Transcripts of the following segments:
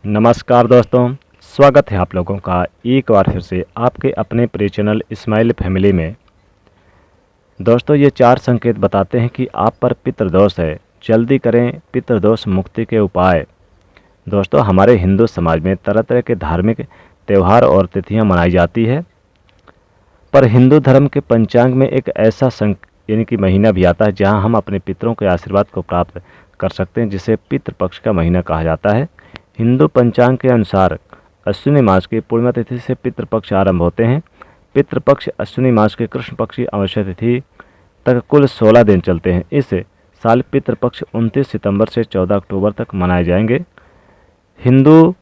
नमस्कार दोस्तों, स्वागत है आप लोगों का एक बार फिर से आपके अपने प्रिय चैनल इस्माइल फैमिली में। दोस्तों, ये 4 संकेत बताते हैं कि आप पर पितृदोष है। जल्दी करें पितृदोष मुक्ति के उपाय। दोस्तों, हमारे हिंदू समाज में तरह तरह के धार्मिक त्यौहार और तिथियां मनाई जाती है, पर हिंदू धर्म के पंचांग में एक ऐसा यानी कि महीना भी आता है जहां हम अपने पितरों के आशीर्वाद को प्राप्त कर सकते हैं, जिसे पितृपक्ष का महीना कहा जाता है। हिंदू पंचांग के अनुसार अश्विनी मास की पूर्णिमा तिथि से पितृपक्ष आरंभ होते हैं। पितृपक्ष अश्विनी मास के कृष्ण पक्ष की अमावस्या तिथि तक कुल 16 दिन चलते हैं। इस साल पितृपक्ष 29 सितंबर से 14 अक्टूबर तक मनाए जाएंगे। हिंदू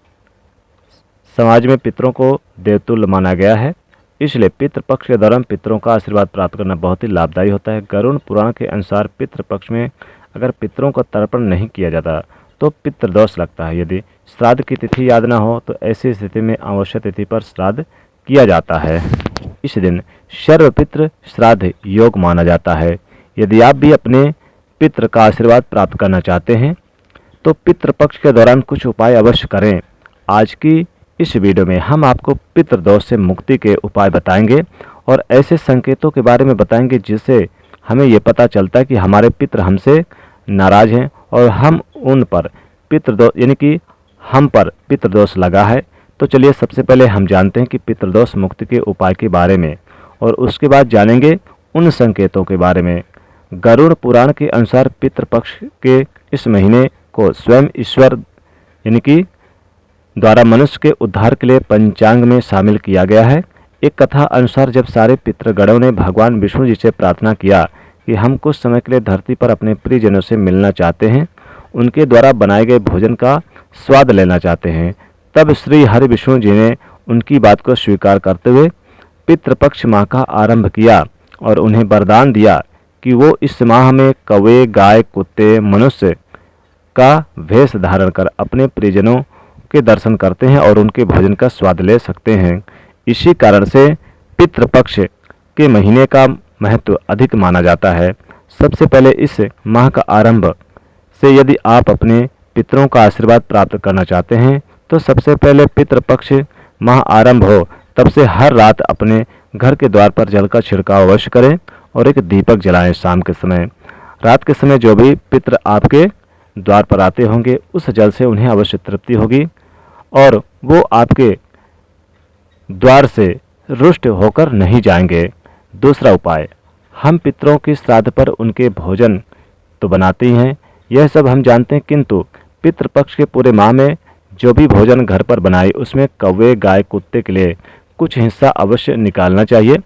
समाज में पितरों को देवतुल्य माना गया है, इसलिए पितृपक्ष के दौरान पितरों का आशीर्वाद प्राप्त करना बहुत ही लाभदायी होता है। गरुड़ पुराण के अनुसार पितृपक्ष में अगर पितरों का तर्पण नहीं किया जाता तो पितृदोष लगता है। यदि श्राद्ध की तिथि याद न हो तो ऐसी स्थिति में अमावस्या तिथि पर श्राद्ध किया जाता है। इस दिन सर्वपितृ श्राद्ध योग माना जाता है। यदि आप भी अपने पितृ का आशीर्वाद प्राप्त करना चाहते हैं तो पितृपक्ष के दौरान कुछ उपाय अवश्य करें। आज की इस वीडियो में हम आपको पितृदोष से मुक्ति के उपाय बताएंगे और ऐसे संकेतों के बारे में बताएंगे जिससे हमें ये पता चलता है कि हमारे पितृ हमसे नाराज हैं और हम उन पर पितृदोष यानी कि हम पर पितृदोष लगा है। तो चलिए सबसे पहले हम जानते हैं कि पितृदोष मुक्ति के उपाय के बारे में और उसके बाद जानेंगे उन संकेतों के बारे में। गरुड़ पुराण के अनुसार पितृपक्ष के इस महीने को स्वयं ईश्वर यानी कि द्वारा मनुष्य के उद्धार के लिए पंचांग में शामिल किया गया है। एक कथा अनुसार जब सारे पितृगणों ने भगवान विष्णु जी से प्रार्थना किया कि हम कुछ समय के लिए धरती पर अपने प्रियजनों से मिलना चाहते हैं, उनके द्वारा बनाए गए भोजन का स्वाद लेना चाहते हैं, तब श्री हरि विष्णु जी ने उनकी बात को स्वीकार करते हुए पितृपक्ष माह का आरंभ किया और उन्हें वरदान दिया कि वो इस माह में कौवे, गाय, कुत्ते, मनुष्य का वेश धारण कर अपने प्रियजनों के दर्शन करते हैं और उनके भोजन का स्वाद ले सकते हैं। इसी कारण से पितृपक्ष के महीने का महत्व अधिक माना जाता है। सबसे पहले इस माह का आरंभ से यदि आप अपने पितरों का आशीर्वाद प्राप्त करना चाहते हैं तो सबसे पहले पितृपक्ष माह आरंभ हो तब से हर रात अपने घर के द्वार पर जल का छिड़काव अवश्य करें और एक दीपक जलाएं। शाम के समय, रात के समय जो भी पितृ आपके द्वार पर आते होंगे उस जल से उन्हें अवश्य तृप्ति होगी और वो आपके द्वार से रुष्ट होकर नहीं जाएंगे। दूसरा उपाय, हम पितरों की श्राद्ध पर उनके भोजन तो बनाते ही हैं, यह सब हम जानते हैं, किंतु पितृपक्ष के पूरे माह में जो भी भोजन घर पर बनाए उसमें कौवे, गाय, कुत्ते के लिए कुछ हिस्सा अवश्य निकालना चाहिए।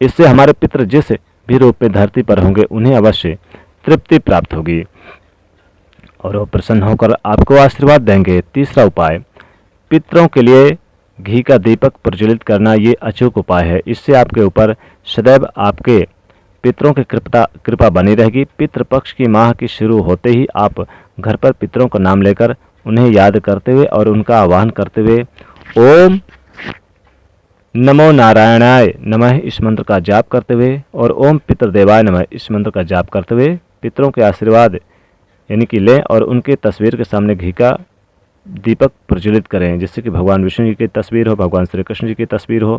इससे हमारे पितृ जिस भी रूप में धरती पर होंगे उन्हें अवश्य तृप्ति प्राप्त होगी और वो प्रसन्न होकर आपको आशीर्वाद देंगे। तीसरा उपाय, पितरों के लिए घी का दीपक प्रज्वलित करना ये अचूक उपाय है। इससे आपके ऊपर सदैव आपके पितरों की कृपा बनी रहेगी। पितृपक्ष की माह की शुरू होते ही आप घर पर पितरों का नाम लेकर उन्हें याद करते हुए और उनका आह्वान करते हुए ओम नमो नारायणाय नमः इस मंत्र का जाप करते हुए और ओम पितृदेवाय नमः इस मंत्र का जाप करते हुए पितरों के आशीर्वाद यानी कि लें और उनके तस्वीर के सामने घी का दीपक प्रज्वलित करें, जिससे कि भगवान विष्णु जी की तस्वीर हो, भगवान श्री कृष्ण जी की तस्वीर हो।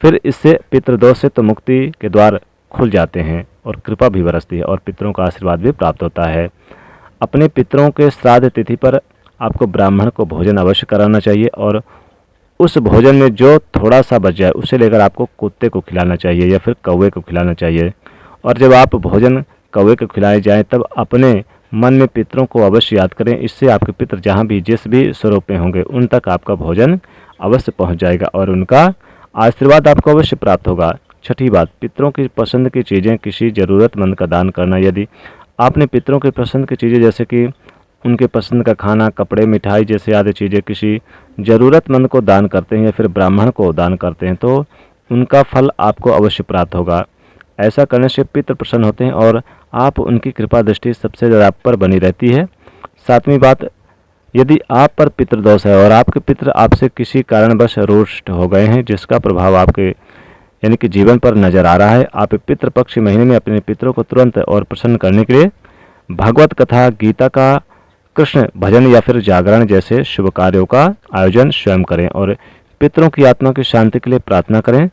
फिर इससे पितृदोष से तो मुक्ति के द्वार खुल जाते हैं और कृपा भी बरसती है और पितरों का आशीर्वाद भी प्राप्त होता है। अपने पितरों के श्राद्ध तिथि पर आपको ब्राह्मण को भोजन अवश्य कराना चाहिए और उस भोजन में जो थोड़ा सा बच जाए उसे लेकर आपको कुत्ते को खिलाना चाहिए या फिर कौवे को खिलाना चाहिए। और जब आप भोजन कौवे को खिलाए जाएं तब अपने मन में पितरों को अवश्य याद करें। इससे आपके पितृ जहाँ भी जिस भी स्वरूप में होंगे उन तक आपका भोजन अवश्य पहुँच जाएगा और उनका आशीर्वाद आपको अवश्य प्राप्त होगा। छठी बात, पितरों की पसंद की चीज़ें किसी ज़रूरतमंद का दान करना। यदि आपने पितरों की पसंद की चीज़ें जैसे कि उनके पसंद का खाना, कपड़े, मिठाई जैसे आदि चीज़ें किसी ज़रूरतमंद को दान करते हैं या फिर ब्राह्मण को दान करते हैं तो उनका फल आपको अवश्य प्राप्त होगा। ऐसा करने से पितृ प्रसन्न होते हैं और आप उनकी कृपा दृष्टि सबसे ज़्यादा आप पर बनी रहती है। सातवीं बात, यदि आप पर पितृदोष है और आपके पितृ आपसे किसी कारणवश रुष्ट हो गए हैं जिसका प्रभाव आपके यानी कि जीवन पर नजर आ रहा है, आप पितृपक्ष महीने में अपने पितरों को तुरंत और प्रसन्न करने के लिए भगवत कथा, गीता का कृष्ण भजन या फिर जागरण जैसे शुभ कार्यों का आयोजन स्वयं करें और पितरों की आत्मा की शांति के लिए प्रार्थना करें।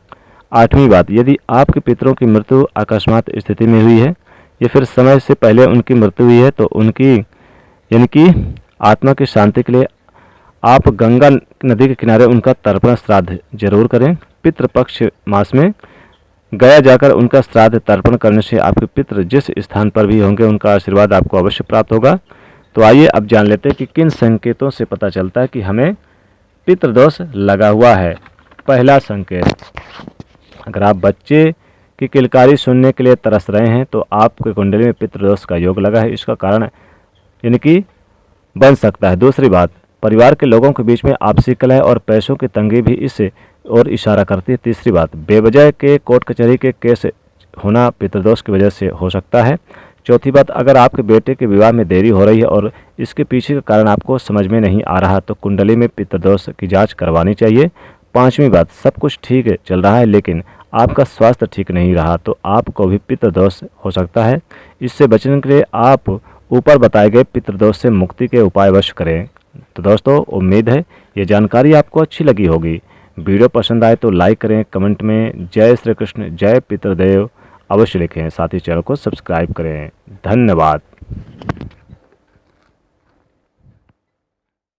8वीं बात, यदि आपके पितरों की मृत्यु अकस्मात स्थिति में हुई है या फिर समय से पहले उनकी मृत्यु हुई है तो उनकी यानी कि आत्मा की शांति के लिए आप गंगा नदी के किनारे उनका तर्पण श्राद्ध जरूर करें। पितृपक्ष मास में गया जाकर उनका श्राद्ध तर्पण करने से आपके पितृ जिस स्थान पर भी होंगे उनका आशीर्वाद आपको अवश्य प्राप्त होगा। तो आइए अब जान लेते हैं कि किन संकेतों से पता चलता है कि हमें पितृदोष लगा हुआ है। पहला संकेत, अगर आप बच्चे की किलकारी सुनने के लिए तरस रहे हैं तो आपके कुंडली में पितृदोष का योग लगा है, इसका कारण यानी कि बन सकता है। दूसरी बात, परिवार के लोगों के बीच में आपसी कलह और पैसों की तंगी भी इस और इशारा करती है। तीसरी बात, बेवजह के कोर्ट कचहरी के केस होना पितृदोष की वजह से हो सकता है। चौथी बात, अगर आपके बेटे के विवाह में देरी हो रही है और इसके पीछे का कारण आपको समझ में नहीं आ रहा तो कुंडली में पितृदोष की जांच करवानी चाहिए। 5वीं बात, सब कुछ ठीक चल रहा है लेकिन आपका स्वास्थ्य ठीक नहीं रहा तो आपको भी पितृदोष हो सकता है। इससे बचने के लिए आप ऊपर बताए गए पितृदोष से मुक्ति के उपाय अवश्य करें। तो दोस्तों, उम्मीद है ये जानकारी आपको अच्छी लगी होगी। वीडियो पसंद आए तो लाइक करें, कमेंट में जय श्री कृष्ण, जय पितृदेव अवश्य लिखें। साथ ही चैनल को सब्सक्राइब करें। धन्यवाद।